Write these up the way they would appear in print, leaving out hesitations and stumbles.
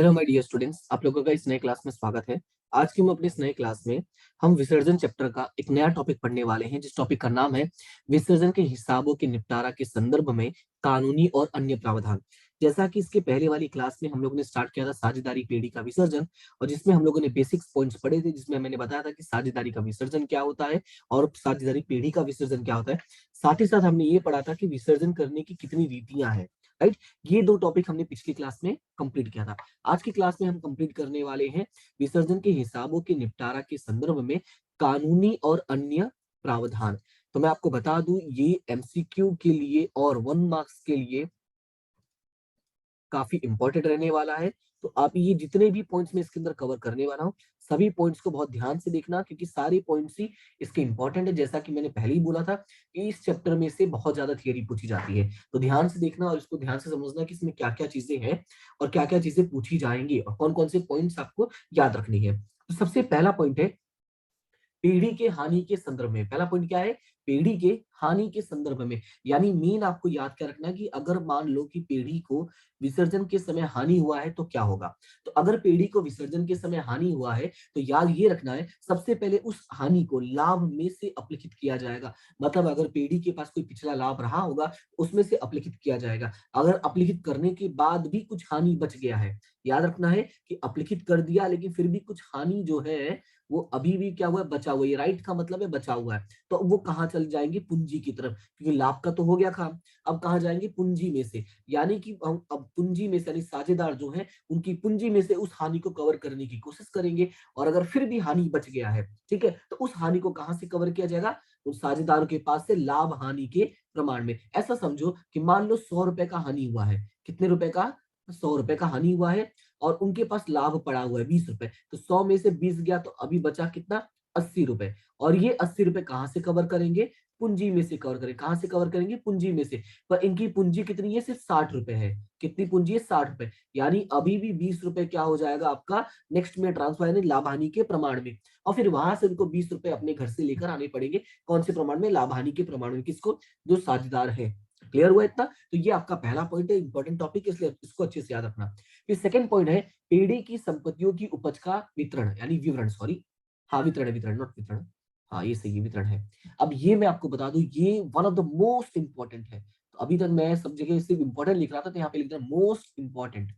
Hello my dear students, आप लोगों का इस नए क्लास में स्वागत है। आज की हम अपने इस नए क्लास में हम विसर्जन चैप्टर का एक नया टॉपिक पढ़ने वाले हैं, जिस टॉपिक का नाम है विसर्जन के हिसाबों के निपटारा के संदर्भ में कानूनी और अन्य प्रावधान। जैसा कि इसके पहले वाली क्लास में हम लोगों ने स्टार्ट किया था साझेदारी पीढ़ी का विसर्जन, और जिसमें हम लोगों ने बेसिक्स पॉइंट्स पढ़े थे, जिसमें मैंने बताया था कि साझेदारी का विसर्जन क्या होता है और साझेदारी पीढ़ी का विसर्जन क्या होता है। साथ ही साथ हमने ये पढ़ा था कि विसर्जन करने की कितनी रीतियां हैं। राइट, ये दो टॉपिक हमने पिछली क्लास में कंप्लीट किया था। आज की क्लास में हम कंप्लीट करने वाले हैं विसर्जन के हिसाबों के निपटारा के संदर्भ में कानूनी और अन्य प्रावधान। तो मैं आपको बता दूं, ये एमसीक्यू के लिए और 1 मार्क्स के लिए काफी इंपॉर्टेंट रहने वाला है। तो आप ये जितने भी पॉइंट्स में इसके अंदर कवर करने वाला हूँ, सभी पॉइंट्स को बहुत ध्यान से देखना, क्योंकि सारे पॉइंट्स ही इसके इंपॉर्टेंट है। जैसा कि मैंने पहले ही बोला था कि इस चैप्टर में से बहुत ज्यादा थियरी पूछी जाती है, तो ध्यान से देखना और इसको ध्यान से समझना कि इसमें क्या क्या चीजें हैं और क्या क्या चीजें पूछी जाएंगी और कौन कौन से पॉइंट्स आपको याद रखनी है। तो सबसे पहला पॉइंट है पीढ़ी के हानि के संदर्भ में। पहला पॉइंट क्या है? पीढ़ी के हानि के संदर्भ में। यानी मेन आपको याद क्या रखना है कि अगर मान लो कि पीढ़ी को विसर्जन के समय हानि हुआ है तो क्या होगा। तो अगर पीढ़ी को विसर्जन के समय हानि हुआ है तो याद ये रखना है, सबसे पहले उस हानि को लाभ में से अपलिखित किया जाएगा। मतलब अगर पीढ़ी के पास कोई पिछला लाभ रहा होगा, उसमें से अपलिखित किया जाएगा। अगर अपलिखित करने के बाद भी कुछ हानि बच गया है, याद रखना है कि अपलिखित कर दिया लेकिन फिर भी कुछ हानि जो है वो अभी भी क्या हुआ है, बचा हुआ है। ये राइट का मतलब है बचा हुआ है। तो वो कहाँ चल जाएंगे? पूंजी की तरफ, क्योंकि लाभ का तो हो गया काम। अब कहाँ जाएंगे? पूंजी में से। यानी कि हम अब पूंजी में से, यानी साझेदार जो है उनकी पूंजी में से उस हानि को कवर करने की कोशिश करेंगे। और अगर फिर भी हानि बच गया है, ठीक है, तो उस हानि को कहाँ से कवर किया जाएगा? उन साझेदारों के पास से लाभ हानि के प्रमाण में। ऐसा समझो कि मान लो 100 रुपए का हानि हुआ है। कितने रुपए का? 100 रुपए का हानि हुआ है और उनके पास लाभ पड़ा हुआ है 20 रुपए। तो 100 में से 20 गया तो अभी बचा कितना? 80 रुपए। और ये 80 रुपए कहाँ से कवर करेंगे? पूंजी में से कवर करेंगे। कहाँ से कवर करेंगे? पूंजी में से। पर इनकी पूंजी कितनी है? सिर्फ 60 रुपए है। कितनी पूंजी है? 60 रुपए। यानी अभी भी 20 रुपए क्या हो जाएगा आपका? नेक्स्ट में ट्रांसफर, यानी लाभ हानि के प्रमाण में। और फिर वहां से उनको 20 रुपए अपने घर से लेकर आने पड़ेंगे। कौन से प्रमाण में? लाभ हानि के प्रमाण में। किसको? जो साझेदार है। क्लियर हुआ इतना? तो ये आपका पहला पॉइंट है, इंपॉर्टेंट टॉपिक, इसलिए इसको अच्छे से याद रखना। फिर सेकंड पॉइंट है पीढ़ी की संपत्तियों की उपज का वितरण, यानी विवरण, सॉरी। हाँ, वितरण है, वितरण नॉट वितरण। हाँ, ये सही है, वितरण है। अब ये मैं आपको बता दूं, ये one of the most important है। तो अभी तक मैं सब जगह सिर्फ इंपॉर्टेंट लिख रहा था, तो यहाँ पे लिख रहा मोस्ट इंपॉर्टेंट।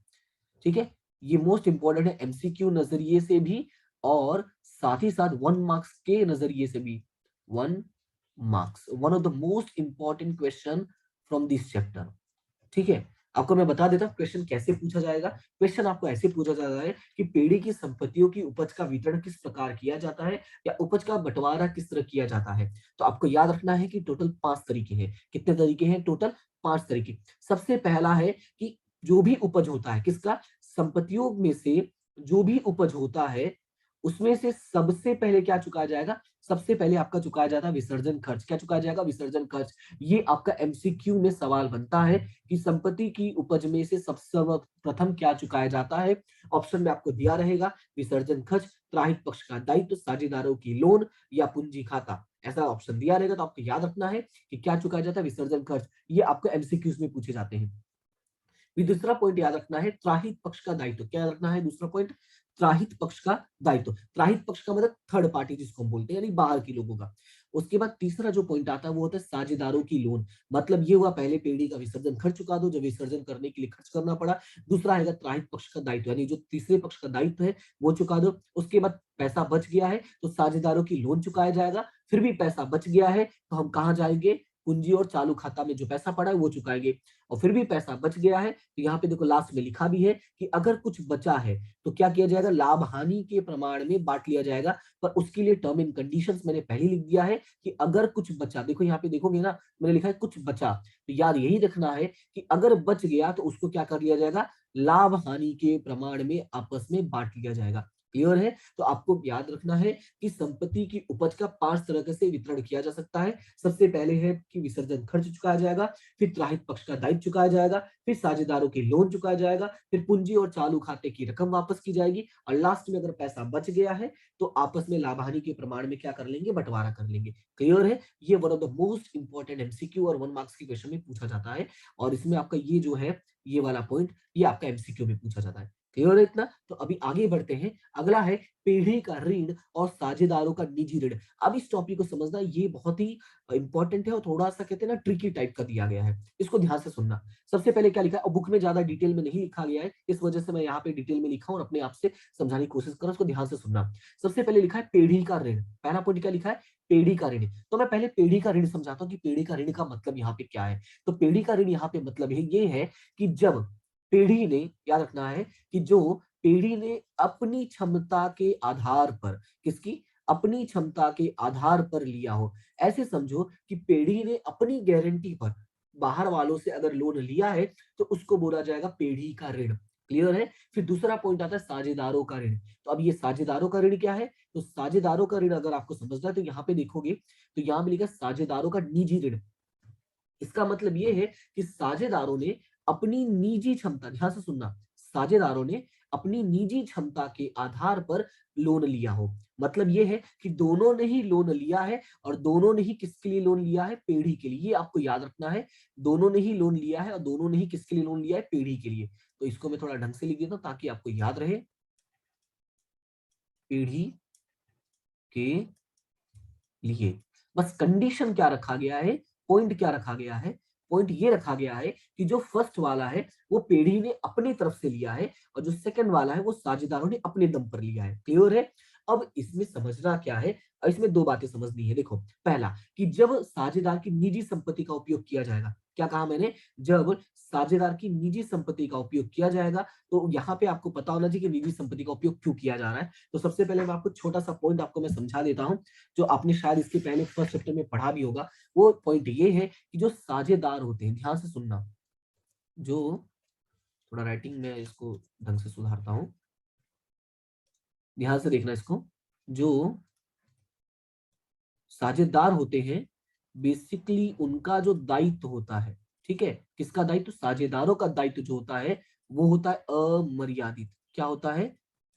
ठीक है, ये मोस्ट इंपॉर्टेंट है एमसीक्यू नजरिए से भी और साथ ही साथ 1 मार्क्स के नजरिए से भी। 1 marks, one of the most important question from this chapter. ठीक है, आपको मैं बता देता हूँ क्वेश्चन कैसे पूछा जाएगा। क्वेश्चन आपको ऐसे पूछा जाता है कि पीढ़ी की संपत्तियों की उपज का वितरण किस प्रकार किया जाता है, या उपज का बंटवारा किस तरह किया जाता है। तो आपको याद रखना है कि टोटल 5 तरीके हैं। कितने तरीके हैं? टोटल 5 तरीके। सबसे पहला है कि जो भी उपज होता है, किसका? संपत्तियों में से जो भी उपज होता है उसमें से सबसे पहले क्या चुकाया जाएगा? सबसे पहले आपका चुकाया जाता है विसर्जन खर्च। क्या चुकाया जाएगा? विसर्जन खर्च। ये आपका एमसीक्यू में सवाल बनता है कि संपत्ति की उपज में से सबसे प्रथम क्या चुकाया जाता है। ऑप्शन में आपको दिया रहेगा विसर्जन खर्च, त्राहित पक्ष का दायित्व, साझेदारों की लोन या पूंजी खाता। ऐसा ऑप्शन दिया रहेगा, तो आपको याद रखना है कि क्या चुकाया जाता है? विसर्जन खर्च। ये आपको एमसीक्यूज में पूछे जाते हैं। फिर दूसरा पॉइंट याद रखना है त्राहित पक्ष का दायित्व। क्या याद रखना है? दूसरा पॉइंट, त्राहित पक्ष का दायित्व। त्राहित पक्ष का मतलब थर्ड पार्टी जिसको हम बोलते हैं, यानी बाहर के लोगों का। उसके बाद तीसरा जो पॉइंट आता है वो होता है साझेदारों की लोन। मतलब ये हुआ पहले पीढ़ी का विसर्जन खर्च चुका दो, जब विसर्जन करने के लिए खर्च करना पड़ा। दूसरा है त्राहित पक्ष का दायित्व, यानी जो तीसरे पक्ष का दायित्व है वो चुका दो। उसके बाद पैसा बच गया है तो साझेदारों की लोन चुकाया जाएगा। फिर भी पैसा बच गया है तो हम कहाँ जाएंगे? पूंजी और चालू खाता में जो पैसा पड़ा है वो चुकाएंगे। और फिर भी पैसा बच गया है तो यहाँ पे देखो लास्ट में लिखा भी है कि अगर कुछ बचा है तो क्या किया जाएगा? लाभ हानि के प्रमाण में बांट लिया जाएगा। पर उसके लिए टर्म एंड कंडीशंस मैंने पहले लिख दिया है कि अगर कुछ बचा, देखो यहाँ पे देखोगे ना, मैंने लिखा है कुछ बचा, तो याद यही रखना है कि अगर बच गया तो उसको क्या कर लिया जाएगा? लाभ हानि के प्रमाण में आपस में बांट लिया जाएगा। क्लियर है? तो आपको याद रखना है कि संपत्ति की उपज का 5 तरह से वितरण किया जा सकता है। सबसे पहले है कि विसर्जन खर्च चुकाया जाएगा, फिर त्राहित पक्ष का दायित्व चुकाया जाएगा, फिर साझेदारों की लोन चुकाया जाएगा, फिर पूंजी और चालू खाते की रकम वापस की जाएगी, और लास्ट में अगर पैसा बच गया है तो आपस में लाभ हानि के प्रमाण में क्या कर लेंगे? बंटवारा कर लेंगे। क्लियर है? ये one of the most important MCQ और 1 मार्क्स के क्वेश्चन में पूछा जाता है। और इसमें आपका ये जो है, ये वाला पॉइंट, ये आपका एमसीक्यू में पूछा जाता है। क्लियर है इतना? तो अभी आगे बढ़ते हैं। अगला है पीढ़ी का ऋण और साझेदारों का निजी ऋण। अब इस टॉपिक को समझना ये बहुत ही इंपॉर्टेंट है और थोड़ा सा कहते हैं ना ट्रिकी टाइप का दिया गया है। इसको ध्यान से सुनना। सबसे पहले क्या लिखा है, और बुक में ज्यादा डिटेल में नहीं लिखा गया है, इस वजह से मैं यहाँ पे डिटेल में लिखा हूँ और अपने आप से समझाने की कोशिश कर रहा हूँ, उसको ध्यान से सुनना। सबसे पहले लिखा है पीढ़ी का ऋण। पहला पॉइंट क्या लिखा है, पीढ़ी का ऋण। तो मैं पहले पीढ़ी का ऋण समझाता हूँ कि पीढ़ी का ऋण का मतलब यहाँ पे क्या है। तो पीढ़ी का ऋण यहाँ पे मतलब है ये है कि जब पीढ़ी ने, याद रखना है कि जो पीढ़ी ने अपनी क्षमता के आधार पर, किसकी, अपनी क्षमता के आधार पर लिया हो। ऐसे समझो कि पीढ़ी ने अपनी गारंटी पर बाहर वालों से अगर लोन लिया है तो उसको बोला जाएगा पीढ़ी का ऋण। क्लियर है? फिर दूसरा पॉइंट आता है साझेदारों का ऋण। तो अब ये साझेदारों का ऋण क्या है, तो साझेदारों का ऋण अगर आपको समझना है तो यहाँ पे देखोगे तो यहाँ मिलेगा साझेदारों का निजी ऋण। इसका मतलब ये है कि साझेदारों ने अपनी निजी क्षमता, ध्यान से सुनना, साझेदारों ने अपनी निजी क्षमता के आधार पर लोन लिया हो। मतलब ये है कि दोनों ने ही लोन लिया है और दोनों ने ही किसके लिए लोन लिया है, पीढ़ी के लिए। ये आपको याद रखना है, दोनों ने ही लोन लिया है और दोनों ने ही किसके लिए लोन लिया है, पीढ़ी के लिए। तो इसको मैं थोड़ा ढंग से लिख देता हूं ताकि आपको याद रहे, पीढ़ी के लिए। बस कंडीशन क्या रखा गया है, पॉइंट क्या रखा गया है, पॉइंट ये रखा गया है कि जो फर्स्ट वाला है वो पीढ़ी ने अपनी तरफ से लिया है और जो सेकंड वाला है वो साझेदारों ने अपने दम पर लिया है। क्लियर है? अब इसमें समझना क्या है, और इसमें दो बातें समझनी है। देखो, पहला कि जब साझेदार की निजी संपत्ति का उपयोग किया जाएगा, क्या कहा मैंने, जब साझेदार की निजी संपत्ति का उपयोग किया जाएगा, तो यहाँ पे आपको पता होना चाहिए कि निजी संपत्ति का उपयोग क्यों किया जा रहा है। तो सबसे पहले मैं आपको छोटा सा पॉइंट आपको मैं समझा देता हूं, जो आपने शायद इसके पहले फर्स्ट चैप्टर में पढ़ा भी होगा। वो पॉइंट ये है कि जो साझेदार होते हैं, ध्यान से सुनना, जो, थोड़ा राइटिंग में इसको ढंग से सुधारता हूं, ध्यान से देखना इसको। जो साझेदार होते हैं, बेसिकली उनका जो दायित्व होता है, ठीक है, किसका दायित्व, साझेदारों का दायित्व जो होता है वो होता है अमर्यादित। क्या होता है,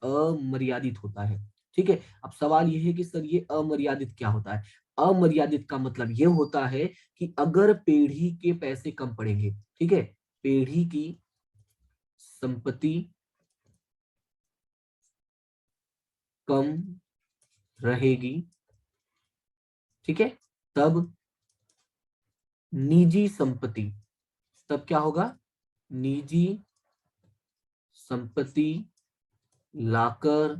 अमर्यादित होता है। ठीक है, अब सवाल ये है कि सर ये अमर्यादित क्या होता है। अमर्यादित का मतलब ये होता है कि अगर पीढ़ी के पैसे कम पड़ेंगे, ठीक है, पीढ़ी की संपत्ति कम रहेगी, ठीक है, तब निजी संपत्ति, तब क्या होगा, निजी संपत्ति लाकर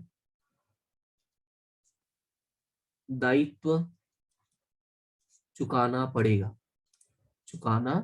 दायित्व चुकाना पड़ेगा, चुकाना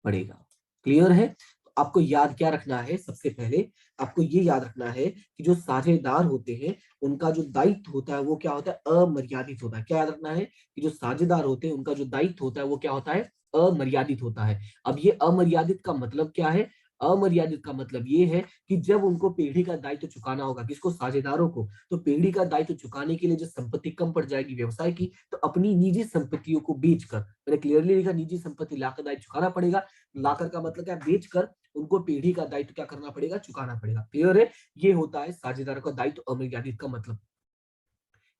पड़ेगा। क्लियर है? तो आपको याद क्या रखना है, सबसे पहले आपको ये याद रखना है कि जो साझेदार होते हैं उनका जो दायित्व होता है वो क्या होता है, अमर्यादित होता है। क्या याद रखना है कि जो साझेदार होते हैं उनका जो दायित्व होता है वो क्या होता है, अमर्यादित होता है। अब ये अमर्यादित का मतलब क्या है, अमर्यादित का मतलब ये है कि जब उनको पीढ़ी का दायित्व चुकाना होगा, किसको, साझेदारों को, तो पीढ़ी का दायित्व चुकाने के लिए जो संपत्ति कम पड़ जाएगी व्यवसाय की, तो अपनी निजी संपत्तियों को बेचकर, मैंने क्लियरली लिखा, निजी संपत्ति लाकर दायित्व चुकाना पड़ेगा। लाकर का मतलब क्या, बेचकर उनको पीढ़ी का दायित्व क्या करना पड़ेगा, चुकाना पड़ेगा। क्लियर है? ये होता है साझेदार का दायित्व अमर्यादित का मतलब।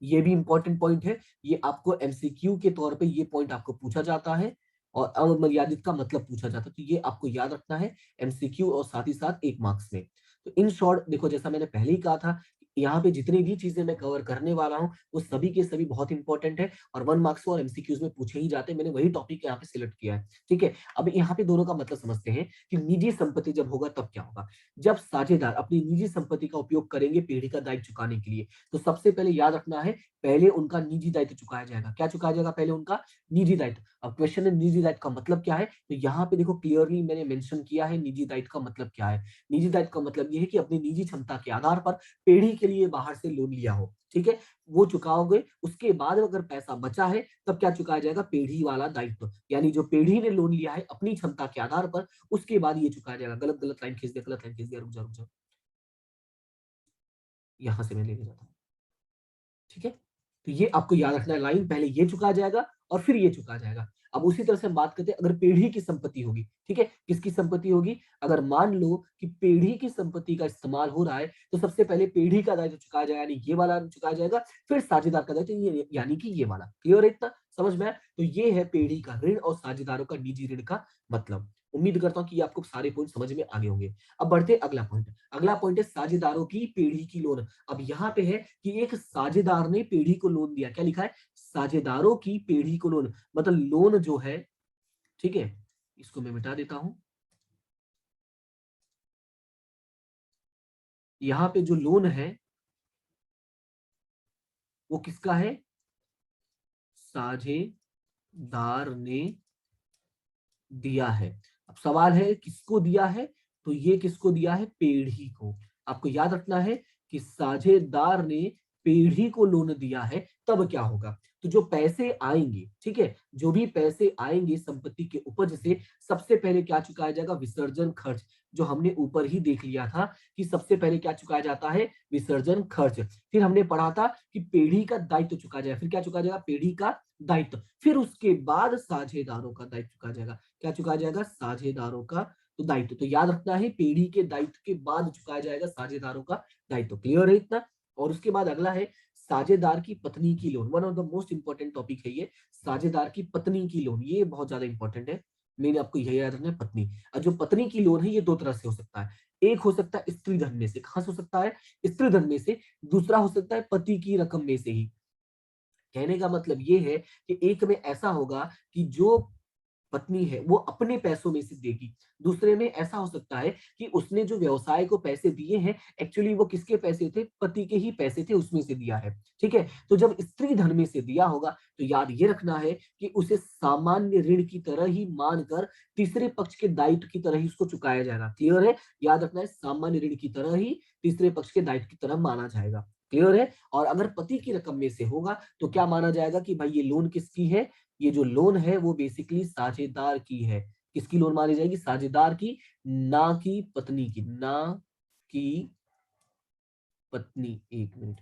ये भी इंपॉर्टेंट पॉइंट है, ये आपको एमसीक्यू के तौर पे ये पॉइंट आपको पूछा जाता है और अमर्यादित का मतलब पूछा जाता है, तो ये आपको याद रखना है एमसीक्यू और साथ ही साथ 1 मार्क्स में। तो इन शॉर्ट देखो, जैसा मैंने पहले ही कहा था, यहाँ पे जितनी भी चीजें मैं कवर करने वाला हूँ वो सभी के सभी बहुत इंपॉर्टेंट है और 1 मार्क्स और एमसीक्यूज में पूछे ही जाते हैं। मैंने वही टॉपिक यहाँ पे सिलेक्ट किया है। ठीक है, अब यहाँ पे दोनों का मतलब समझते हैं कि निजी संपत्ति जब होगा तब क्या होगा। जब साझेदार अपनी निजी संपत्ति का उपयोग करेंगे पीढ़ी का दायित्व चुकाने के लिए, तो सबसे पहले याद रखना है, पहले उनका निजी दायित्व चुकाया जाएगा। क्या चुकाया जाएगा, पहले उनका निजी दायित्व। अब क्वेश्चन है निजी दायित्व का मतलब क्या है, तो यहाँ पे देखो क्लियरली मैंने मेंशन किया है निजी दायित्व का मतलब क्या है। निजी दायित्व का मतलब ये है कि अपनी निजी क्षमता के आधार पर पीढ़ी के लिए बाहर से लोन लिया हो, ठीक है, वो चुकाओगे। उसके बाद अगर पैसा बचा है तब क्या चुकाया जाएगा, पीढ़ी वाला दायित्व, यानी जो पीढ़ी ने लोन लिया है अपनी क्षमता के आधार पर, उसके बाद ये चुकाया जाएगा। गलत गलत लाइन खींच दिया, गलत लाइन खींच दिया, रुक जा रुक जा, यहां से मैं लेके जाता हूँ। ठीक है, तो ये आपको याद रखना है, लाइन पहले ये चुका जाएगा और फिर ये चुका जाएगा। अब उसी तरह से हम बात करते हैं अगर पीढ़ी की संपत्ति होगी, ठीक है, किसकी संपत्ति होगी, अगर मान लो कि पीढ़ी की संपत्ति का इस्तेमाल हो रहा है तो सबसे पहले पीढ़ी का दायित्व चुकाया जाएगा, यानी ये वाला चुकाया जाएगा, फिर साझेदार का दायित्व यानी कि ये वाला। क्लियर है इतना, समझ में आया? तो ये है पीढ़ी का ऋण और साझेदारों का निजी ऋण का मतलब। उम्मीद करता हूं कि ये आपको सारे पॉइंट समझ में आ गए होंगे। अब बढ़ते अगला पॉइंट। अगला पॉइंट है साझेदारों की पेढ़ी की लोन। अब यहाँ पे है कि एक साझेदार ने पेढ़ी को लोन दिया। क्या लिखा है? साझेदारों की पेढ़ी को लोन, मतलब लोन जो है, ठीक है, इसको मैं मिटा देता हूं। यहाँ पे जो लोन है वो किसका है? साझेदार ने दिया है। अब सवाल है किसको दिया है? तो ये किसको दिया है? पेढ़ी को। आपको याद रखना है कि साझेदार ने पेढ़ी को लोन दिया है, तब क्या होगा? तो जो पैसे आएंगे, ठीक है, जो भी पैसे आएंगे संपत्ति के उपज से, सबसे पहले क्या चुकाया जाएगा? विसर्जन खर्च। जो हमने ऊपर ही देख लिया था कि सबसे पहले क्या चुकाया जाता है? विसर्जन खर्च। फिर हमने पढ़ा था कि पेढ़ी का दायित्व चुका जाएगा। फिर क्या चुका जाएगा? पेढ़ी का दायित्व। फिर उसके बाद साझेदारों का दायित्व चुका जाएगा। क्या चुकाया जाएगा? साझेदारों का तो दायित्व। तो याद रखना है, पेढ़ी के दायित्व के बाद चुकाया जाएगा साझेदारों का दायित्व। क्लियर है इतना? और उसके बाद अगला है साझेदार की पत्नी की loan. One of the most important topic है ये, साझेदार की पत्नी की लोन। ये बहुत ज्यादा इंपॉर्टेंट है, मैंने आपको यही याद रखना है, पत्नी। और जो पत्नी की लोन है ये दो तरह से हो सकता है। एक हो सकता है स्त्री धन में से। कहां से हो सकता है? स्त्री धन में से। दूसरा हो सकता है पति की रकम में से ही। कहने का मतलब ये है कि एक में ऐसा होगा कि जो पत्नी है वो अपने पैसों में से देगी। दूसरे में ऐसा हो सकता है कि उसने जो व्यवसाय को पैसे दिए हैं, एक्चुअली वो किसके पैसे थे? पति के ही पैसे थे, उसमें से दिया है। ठीक है, तो जब स्त्री धन में से दिया होगा तो याद ये रखना है कि उसे सामान्य ऋण की तरह ही मानकर तीसरे पक्ष के दायित्व की तरह ही उसको चुकाया जाएगा। क्लियर है? याद रखना है, सामान्य ऋण की तरह ही तीसरे पक्ष के दायित्व की तरह माना जाएगा। क्लियर है? और अगर पति की रकम में से होगा तो क्या माना जाएगा कि भाई ये लोन किसकी है? ये जो लोन है वो बेसिकली साझेदार की है। किसकी लोन मानी जाएगी? साझेदार की, ना कि पत्नी की। ना कि पत्नी, एक मिनट,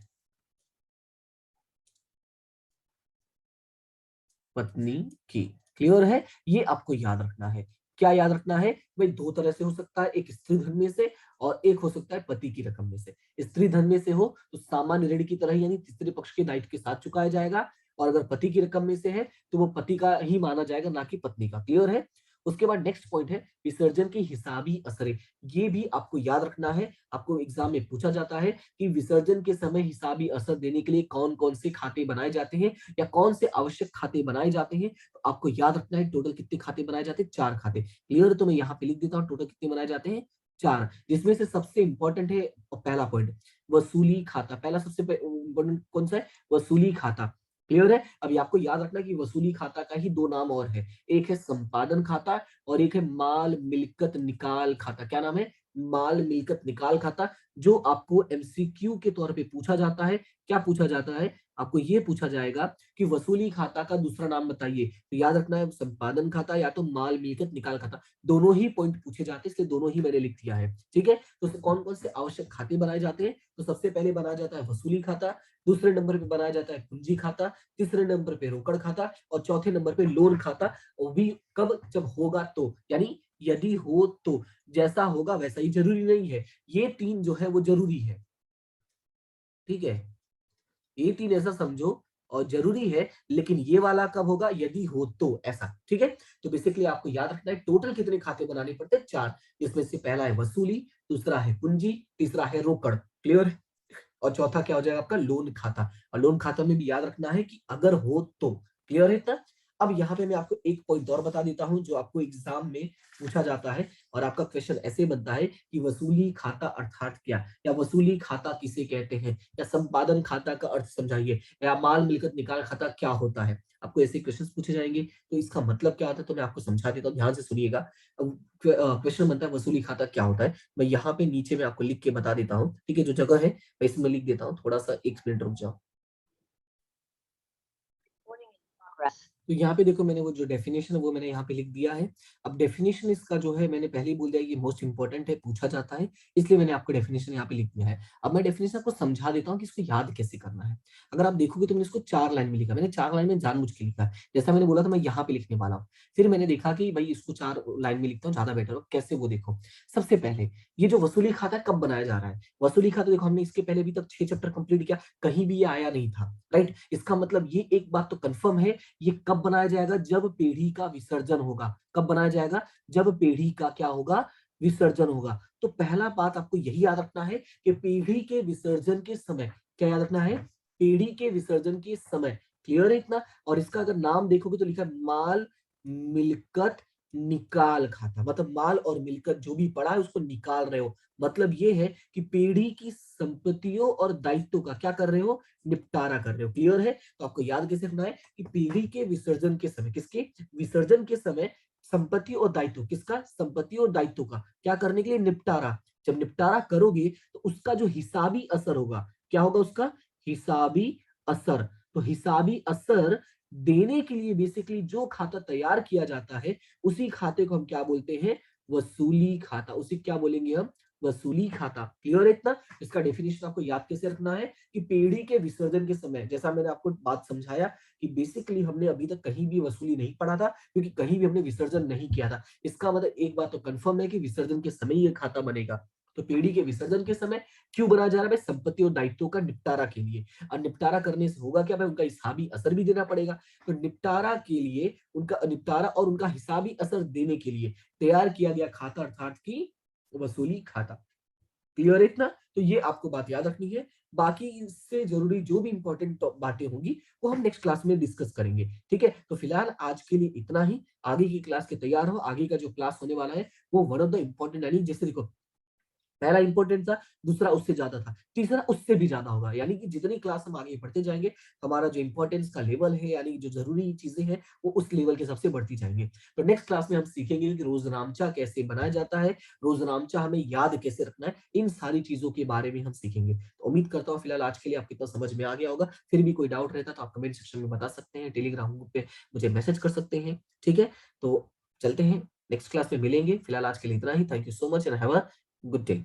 पत्नी की। क्लियर है? ये आपको याद रखना है। क्या याद रखना है भाई? दो तरह से हो सकता है, एक स्त्री धन में से और एक हो सकता है पति की रकम में से। स्त्री धन में से हो तो सामान्य ऋण की तरह यानी तीसरे पक्ष के दायित्व के साथ चुकाया जाएगा, और अगर पति की रकम में से है तो वो पति का ही माना जाएगा, ना कि पत्नी का। क्लियर है? उसके बाद नेक्स्ट पॉइंट है विसर्जन के हिसाबी असरे। ये भी आपको याद रखना है, आपको एग्जाम में पूछा जाता है कि विसर्जन के समय हिसाबी असर देने के लिए कौन कौन से खाते बनाए जाते हैं या कौन से आवश्यक खाते बनाए जाते हैं। तो आपको याद रखना है टोटल कितने खाते बनाए जाते हैं? 4 खाते। क्लियर? तो मैं यहाँ पे लिख देता हूँ टोटल कितने बनाए जाते हैं? 4, जिसमें से सबसे इंपॉर्टेंट है पहला पॉइंट, वसूली खाता। पहला सबसे इंपॉर्टेंट कौन सा है? वसूली खाता। क्लियर है? अभी आपको याद रखना कि वसूली खाता का ही दो नाम और है, एक है संपादन खाता और एक है माल मिल्कत निकाल खाता। क्या नाम है? माल मिल्कत निकाल खाता। जो आपको एमसीक्यू के तौर पे पूछा जाता है। क्या पूछा जाता है? आपको ये पूछा जाएगा कि वसूली खाता का दूसरा नाम बताइए। तो याद रखना है संपादन खाता या तो माल मिल्कत निकाल खाता। दोनों ही पॉइंट पूछे जाते हैं, इसलिए दोनों ही मैंने लिख दिया है। ठीक है, तो कौन कौन से आवश्यक खाते बनाए जाते हैं? तो सबसे पहले बनाया जाता है वसूली खाता, दूसरे नंबर पे बनाया जाता है पूंजी खाता, तीसरे नंबर पे रोकड़ खाता और चौथे नंबर पे लोन खाता। और भी कब? जब होगा तो, यानी यदि हो तो। जैसा होगा वैसा ही, जरूरी नहीं है। ये तीन जो है वो जरूरी है। ठीक है, ये तीन ऐसा समझो और जरूरी है, लेकिन ये वाला कब होगा? यदि हो तो, ऐसा। ठीक है, तो बेसिकली आपको याद रखना है टोटल कितने खाते बनाने पड़ते हैं? 4, जिसमें से पहला है वसूली, दूसरा है पूंजी, तीसरा है रोकड़। क्लियर? और चौथा क्या हो जाएगा आपका? लोन खाता। और लोन खाता में भी याद रखना है कि अगर हो तो। क्लियर है इतना? अब यहाँ पे मैं आपको एक पॉइंट और बता देता हूं जो आपको एग्जाम में पूछा जाता है, और आपका क्वेश्चन ऐसे बनता है कि वसूली खाता अर्थात क्या, या वसूली खाता किसे कहते हैं, या संपादन खाता का अर्थ समझाइए, या माल मिलकत निकाल खाता क्या होता है। आपको ऐसे क्वेश्चन पूछे जाएंगे, तो इसका मतलब क्या होता है तो मैं आपको समझा देता हूँ, ध्यान से सुनिएगा। क्वेश्चन बनता है वसूली खाता क्या होता है। मैं यहाँ पे नीचे में आपको लिख के बता देता हूँ, ठीक है, जो जगह है मैं इसमें लिख देता हूँ, थोड़ा सा एक मिनट रुक जाओ। तो यहाँ पे देखो, मैंने वो जो डेफिनेशन है वो मैंने यहाँ पे लिख दिया है। अब डेफिनेशन इसका जो है मैंने पहले ही बोल दिया, ये मोस्ट इंपॉर्टेंट है, पूछा जाता है, इसलिए मैंने आपको डेफिनेशन यहाँ पे लिख दिया है। अब मैं डेफिनेशन आपको समझा देता हूँ कि इसको याद कैसे करना है। अगर आप देखोगे तो मैंने इसको 4 लाइन में लिखा, मैंने 4 लाइन में जानबूझ के लिखा है। जैसा मैंने बोला था मैं यहाँ पे लिखने वाला हूँ, फिर मैंने देखा कि भाई इसको 4 लाइन में लिखता हूँ, ज्यादा बेटर हो। कैसे? वो देखो, सबसे पहले ये जो वसूली खाता है कब बनाया जा रहा है? वसूली खाता देखो, हमने इसके पहले अभी तक 6 चैप्टर कंप्लीट किया, कहीं भी ये आया नहीं था, राइट? इसका मतलब ये एक बात तो कंफर्म है, ये कब कब बनाया जाएगा? जब पीढ़ी का विसर्जन होगा। कब बनाया जाएगा? जब पीढ़ी का क्या होगा? विसर्जन होगा। तो पहला बात आपको यही याद रखना है कि पीढ़ी के विसर्जन के समय क्या याद रखना है? पीढ़ी के विसर्जन के समय। क्लियर है इतना? और इसका अगर नाम देखोगे तो लिखा है माल, मिल्कत, निकाल खाता। मतलब माल और मिल्कत जो भी पड़ा है उसको निकाल रहे हो। मतलब ये है कि पीढ़ी की संपत्तियों और दायित्वों का क्या कर रहे हो? निपटारा कर रहे हो। क्लियर है? तो आपको याद कैसे रखना है कि पीढ़ी के विसर्जन के समय, किसके विसर्जन के समय संपत्ति और दायित्व, किसका? संपत्ति और दायित्व का क्या करने के लिए? निपटारा। जब निपटारा करोगे तो उसका जो हिसाबी असर होगा, क्या होगा उसका? हिसाबी असर। तो हिसाबी असर देने के लिए बेसिकली जो खाता तैयार किया जाता है उसी खाते को हम क्या बोलते हैं? वसूली खाता। उसी क्या बोलेंगे हम? वसूली खाता। क्लियर है इतना? इसका डेफिनेशन आपको याद कैसे रखना है कि पीढ़ी के विसर्जन के समय, जैसा मैंने आपको बात समझाया कि बेसिकली हमने अभी तक कहीं भी वसूली नहीं पढ़ा था क्योंकि कहीं भी हमने विसर्जन नहीं किया था। इसका मतलब एक बात तो कंफर्म है कि विसर्जन के समय ये खाता बनेगा। तो पीढ़ी के विसर्जन के समय क्यों बनाया जा रहा है भाई? संपत्ति और दायित्वों का निपटारा के लिए। और निपटारा करने से होगा क्या भाई? उनका हिसाबी असर भी देना पड़ेगा। तो निपटारा के लिए उनका निपटारा और उनका हिसाबी असर देने के लिए तैयार किया गया खाता अर्थात की वसूली खाता। क्लियर है इतना? तो ये आपको बात याद रखनी है। बाकी इससे जरूरी जो भी इंपॉर्टेंट बातें होंगी वो हम नेक्स्ट क्लास में डिस्कस करेंगे। ठीक है? तो फिलहाल आज के लिए इतना ही। आगे की क्लास के तैयार हो। आगे का जो क्लास होने वाला है वो वन ऑफ द इंपॉर्टेंट, यानी जैसे देखो पहला इंपॉर्टेंट था, दूसरा उससे ज्यादा था, तीसरा उससे भी ज्यादा होगा। यानी कि जितनी क्लास हम आगे बढ़ते जाएंगे हमारा जो इंपॉर्टेंस का लेवल है, यानी जो जरूरी चीजें हैं वो उस लेवल के सबसे बढ़ती जाएंगे। तो नेक्स्ट क्लास में हम सीखेंगे कि रोजनामचा कैसे बनाया जाता है, रोजनामचा हमें याद कैसे रखना है, इन सारी चीजों के बारे में हम सीखेंगे। तो उम्मीद करता हूँ फिलहाल आज के लिए आपको इतना समझ में आ गया होगा। फिर भी कोई डाउट रहता तो आप कमेंट सेक्शन में बता सकते हैं, टेलीग्राम ग्रुप पे मुझे मैसेज कर सकते हैं। ठीक है? तो चलते हैं, नेक्स्ट क्लास में मिलेंगे। फिलहाल आज के लिए इतना ही। Thank you so much and have a good day.